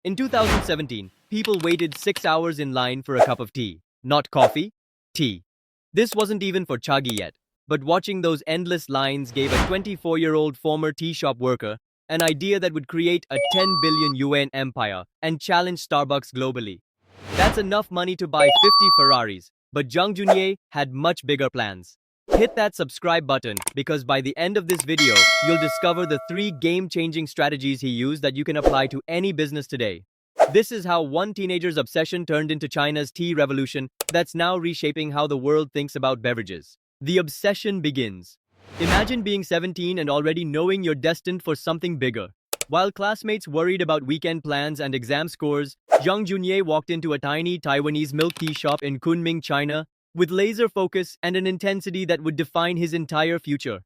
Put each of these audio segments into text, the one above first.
In 2017, people waited 6 hours in line for a cup of tea. Not coffee, tea. This wasn't even for Chagee yet, but watching those endless lines gave a 24-year-old former tea shop worker an idea that would create a 10 billion yuan empire and challenge Starbucks globally. That's enough money to buy 50 Ferraris, but Jeang Junier had much bigger plans. Hit that subscribe button because by the end of this video, you'll discover the 3 game-changing strategies he used that you can apply to any business today. This is how one teenager's obsession turned into China's tea revolution that's now reshaping how the world thinks about beverages. The obsession begins. Imagine being 17 and already knowing you're destined for something bigger. While classmates worried about weekend plans and exam scores, Jeang Junier walked into a tiny Taiwanese milk tea shop in Kunming, China, with laser focus and an intensity that would define his entire future.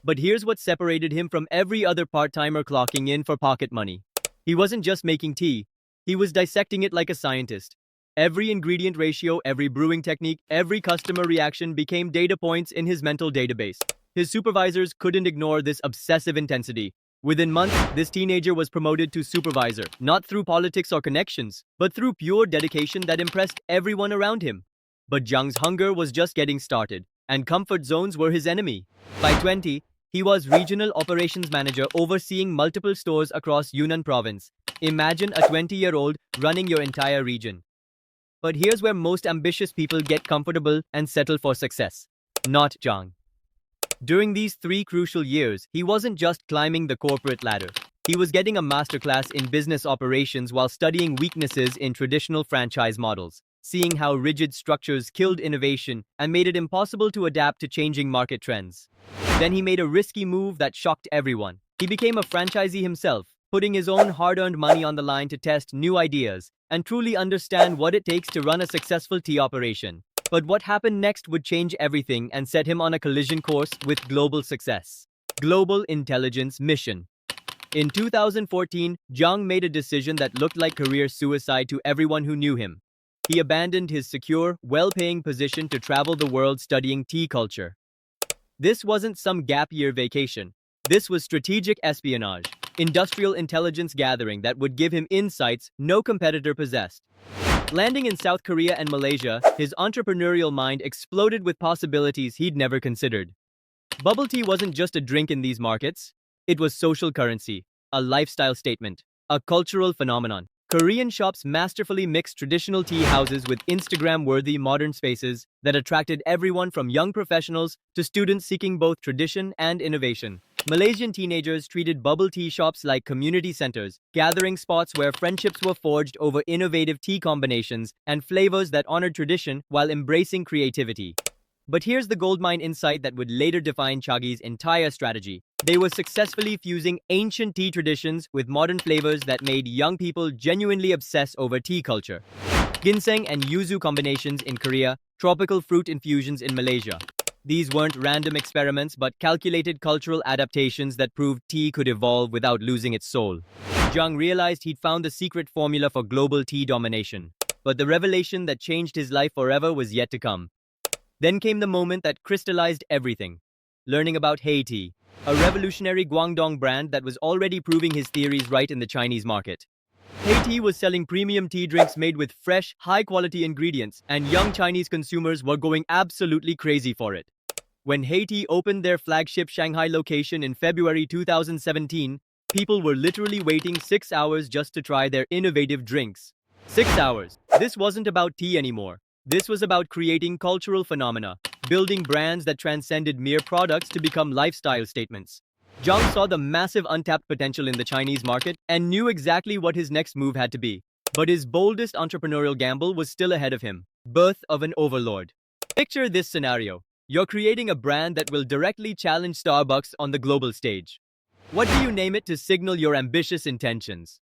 But here's what separated him from every other part-timer clocking in for pocket money. He wasn't just making tea, he was dissecting it like a scientist. Every ingredient ratio, every brewing technique, every customer reaction became data points in his mental database. His supervisors couldn't ignore this obsessive intensity. Within months, this teenager was promoted to supervisor, not through politics or connections, but through pure dedication that impressed everyone around him. But Jiang's hunger was just getting started, and comfort zones were his enemy. By 20, he was regional operations manager overseeing multiple stores across Yunnan province. Imagine a 20-year-old running your entire region. But here's where most ambitious people get comfortable and settle for success. Not Jiang. During these 3 crucial years, he wasn't just climbing the corporate ladder. He was getting a masterclass in business operations while studying weaknesses in traditional franchise models, seeing how rigid structures killed innovation and made it impossible to adapt to changing market trends. Then he made a risky move that shocked everyone. He became a franchisee himself, putting his own hard-earned money on the line to test new ideas and truly understand what it takes to run a successful tea operation. But what happened next would change everything and set him on a collision course with global success. Global Intelligence Mission. In 2014, Jiang made a decision that looked like career suicide to everyone who knew him. He abandoned his secure, well-paying position to travel the world studying tea culture. This wasn't some gap-year vacation. This was strategic espionage, industrial intelligence gathering that would give him insights no competitor possessed. Landing in South Korea and Malaysia, his entrepreneurial mind exploded with possibilities he'd never considered. Bubble tea wasn't just a drink in these markets. It was social currency, a lifestyle statement, a cultural phenomenon. Korean shops masterfully mixed traditional tea houses with Instagram-worthy modern spaces that attracted everyone from young professionals to students seeking both tradition and innovation. Malaysian teenagers treated bubble tea shops like community centers, gathering spots where friendships were forged over innovative tea combinations and flavors that honored tradition while embracing creativity. But here's the goldmine insight that would later define Chagee's entire strategy. They were successfully fusing ancient tea traditions with modern flavors that made young people genuinely obsess over tea culture. Ginseng and yuzu combinations in Korea, tropical fruit infusions in Malaysia. These weren't random experiments, but calculated cultural adaptations that proved tea could evolve without losing its soul. Jiang realized he'd found the secret formula for global tea domination. But the revelation that changed his life forever was yet to come. Then came the moment that crystallized everything. Learning about Tea, a revolutionary Guangdong brand that was already proving his theories right in the Chinese market. Tea was selling premium tea drinks made with fresh, high-quality ingredients, and young Chinese consumers were going absolutely crazy for it. When Tea opened their flagship Shanghai location in February 2017, people were literally waiting 6 hours just to try their innovative drinks. 6 hours. This wasn't about tea anymore. This was about creating cultural phenomena, building brands that transcended mere products to become lifestyle statements. Jiang saw the massive untapped potential in the Chinese market and knew exactly what his next move had to be. But his boldest entrepreneurial gamble was still ahead of him. Birth of an overlord. Picture this scenario. You're creating a brand that will directly challenge Starbucks on the global stage. What do you name it to signal your ambitious intentions?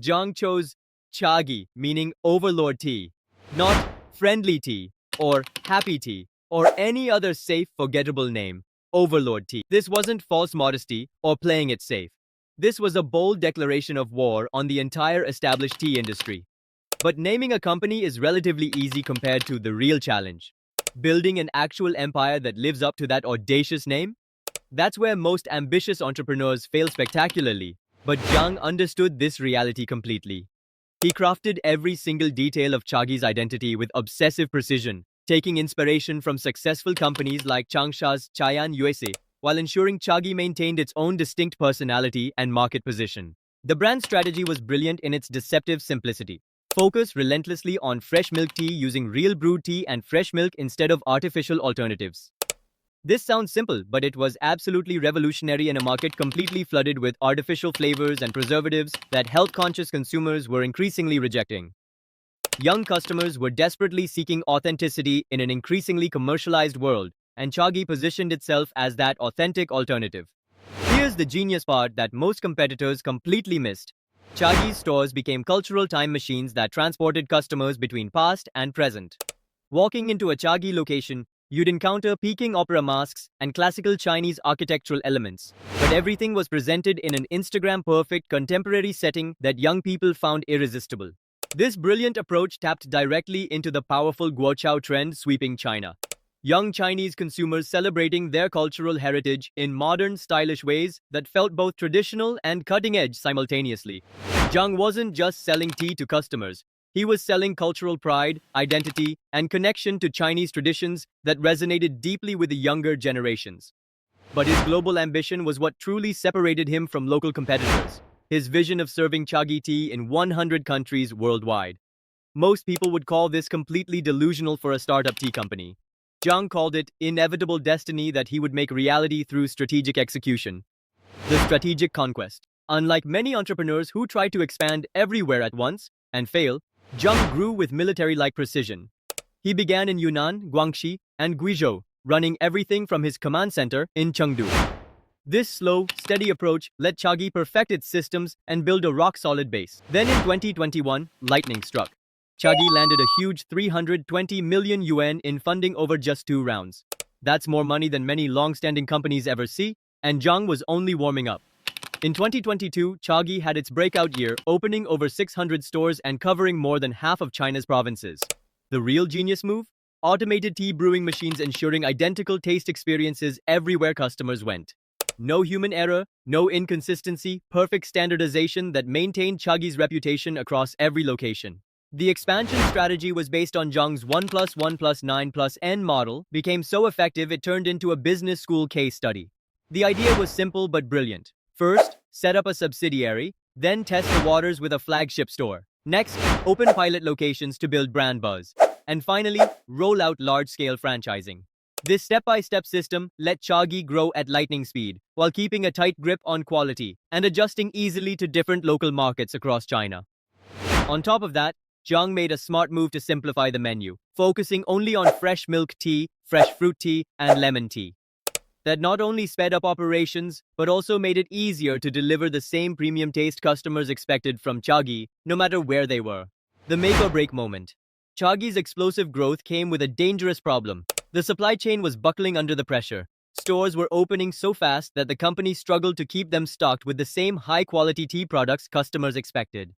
Jiang chose Chagee, meaning overlord tea, not friendly tea or happy tea or any other safe, forgettable name. Overlord tea. This wasn't false modesty or playing it safe. This was a bold declaration of war on the entire established tea industry. But naming a company is relatively easy compared to the real challenge. Building an actual empire that lives up to that audacious name? That's where most ambitious entrepreneurs fail spectacularly. But Jiang understood this reality completely. He crafted every single detail of Chagee's identity with obsessive precision, taking inspiration from successful companies like Changsha's Chai'an USA, while ensuring Chagee maintained its own distinct personality and market position. The brand strategy was brilliant in its deceptive simplicity. Focus relentlessly on fresh milk tea using real brewed tea and fresh milk instead of artificial alternatives. This sounds simple, but it was absolutely revolutionary in a market completely flooded with artificial flavors and preservatives that health-conscious consumers were increasingly rejecting. Young customers were desperately seeking authenticity in an increasingly commercialized world, and Chagee positioned itself as that authentic alternative. Here's the genius part that most competitors completely missed. Chagee's stores became cultural time machines that transported customers between past and present. Walking into a Chagee location, you'd encounter Peking opera masks and classical Chinese architectural elements, but everything was presented in an Instagram-perfect contemporary setting that young people found irresistible. This brilliant approach tapped directly into the powerful guoqiao trend sweeping China. Young Chinese consumers celebrating their cultural heritage in modern, stylish ways that felt both traditional and cutting-edge simultaneously. Jeang wasn't just selling tea to customers. He was selling cultural pride, identity, and connection to Chinese traditions that resonated deeply with the younger generations. But his global ambition was what truly separated him from local competitors. His vision of serving Chagee tea in 100 countries worldwide. Most people would call this completely delusional for a startup tea company. Jeang called it inevitable destiny that he would make reality through strategic execution. The strategic conquest. Unlike many entrepreneurs who try to expand everywhere at once and fail, Jeang grew with military-like precision. He began in Yunnan, Guangxi, and Guizhou, running everything from his command center in Chengdu. This slow, steady approach let Chagee perfect its systems and build a rock-solid base. Then in 2021, lightning struck. Chagee landed a huge 320 million yuan in funding over just 2 rounds. That's more money than many long-standing companies ever see, and Jeang was only warming up. In 2022, Chagee had its breakout year, opening over 600 stores and covering more than half of China's provinces. The real genius move? Automated tea brewing machines ensuring identical taste experiences everywhere customers went. No human error, no inconsistency, perfect standardization that maintained Chagee's reputation across every location. The expansion strategy was based on Jeang's 1 plus 1 plus 9 plus n model, became so effective it turned into a business school case study. The idea was simple but brilliant. First, set up a subsidiary, then test the waters with a flagship store. Next, open pilot locations to build brand buzz. And finally, roll out large-scale franchising. This step-by-step system let Chagee grow at lightning speed, while keeping a tight grip on quality and adjusting easily to different local markets across China. On top of that, Jeang made a smart move to simplify the menu, focusing only on fresh milk tea, fresh fruit tea, and lemon tea. That not only sped up operations, but also made it easier to deliver the same premium taste customers expected from Chagee, no matter where they were. The make-or-break moment. Chagee's explosive growth came with a dangerous problem. The supply chain was buckling under the pressure. Stores were opening so fast that the company struggled to keep them stocked with the same high-quality tea products customers expected.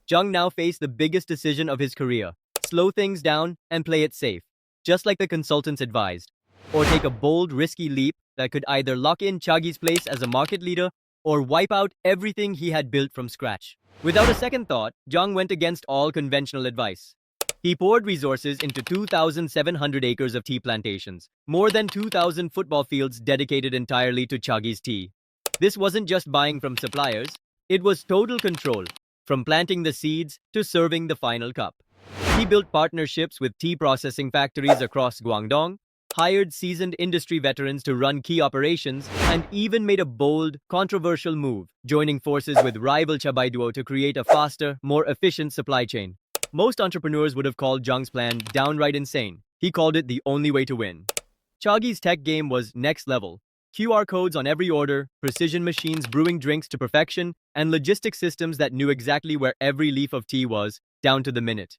Jeang now faced the biggest decision of his career. Slow things down and play it safe, just like the consultants advised. Or take a bold, risky leap that could either lock in Chagee's place as a market leader or wipe out everything he had built from scratch. Without a second thought, Jeang went against all conventional advice. He poured resources into 2,700 acres of tea plantations, more than 2,000 football fields dedicated entirely to Chagee's tea. This wasn't just buying from suppliers, it was total control. From planting the seeds to serving the final cup. He built partnerships with tea processing factories across Guangdong, hired seasoned industry veterans to run key operations, and even made a bold, controversial move, joining forces with rival Chagee to create a faster, more efficient supply chain. Most entrepreneurs would have called Jeang's plan downright insane. He called it the only way to win. Chagee's tech game was next level. QR codes on every order, precision machines brewing drinks to perfection, and logistic systems that knew exactly where every leaf of tea was, down to the minute.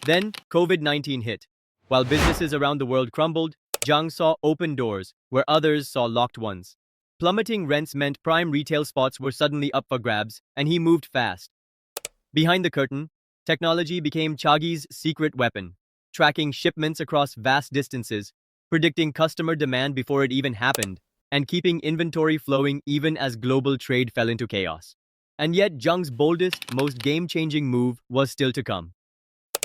Then, COVID-19 hit. While businesses around the world crumbled, Jeang saw open doors, where others saw locked ones. Plummeting rents meant prime retail spots were suddenly up for grabs, and he moved fast. Behind the curtain, technology became Chagee's secret weapon, tracking shipments across vast distances, predicting customer demand before it even happened, and keeping inventory flowing even as global trade fell into chaos. And yet, Jeang's boldest, most game-changing move was still to come.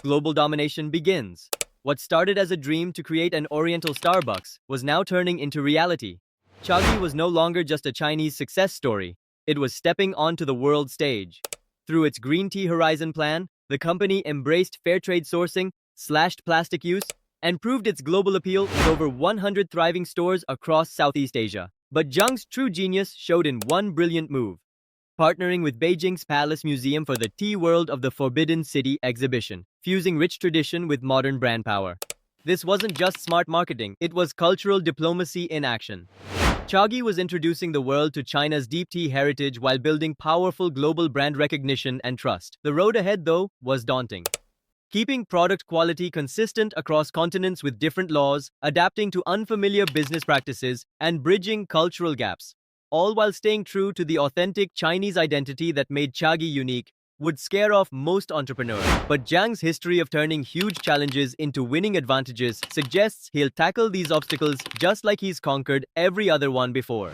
Global domination begins. What started as a dream to create an Oriental Starbucks was now turning into reality. Chagee was no longer just a Chinese success story. It was stepping onto the world stage. Through its Green Tea Horizon plan, the company embraced fair trade sourcing, slashed plastic use, and proved its global appeal with over 100 thriving stores across Southeast Asia. But Jeang's true genius showed in one brilliant move: partnering with Beijing's Palace Museum for the Tea World of the Forbidden City exhibition, fusing rich tradition with modern brand power. This wasn't just smart marketing, it was cultural diplomacy in action. Chagee was introducing the world to China's deep tea heritage while building powerful global brand recognition and trust. The road ahead, though, was daunting. Keeping product quality consistent across continents with different laws, adapting to unfamiliar business practices, and bridging cultural gaps, all while staying true to the authentic Chinese identity that made Chagee unique, would scare off most entrepreneurs. But Jiang's history of turning huge challenges into winning advantages suggests he'll tackle these obstacles just like he's conquered every other one before.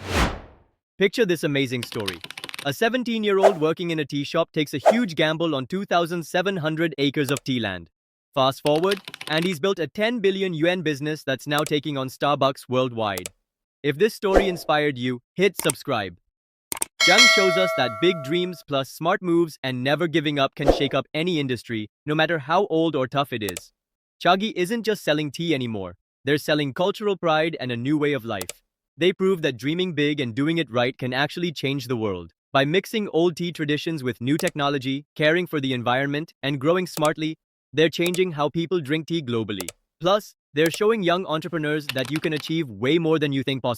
Picture this amazing story. A 17-year-old working in a tea shop takes a huge gamble on 2,700 acres of tea land. Fast forward, and he's built a 10 billion yuan business that's now taking on Starbucks worldwide. If this story inspired you, hit subscribe. Jeang shows us that big dreams plus smart moves and never giving up can shake up any industry, no matter how old or tough it is. Chagee isn't just selling tea anymore. They're selling cultural pride and a new way of life. They prove that dreaming big and doing it right can actually change the world. By mixing old tea traditions with new technology, caring for the environment, and growing smartly, they're changing how people drink tea globally. Plus, they're showing young entrepreneurs that you can achieve way more than you think possible.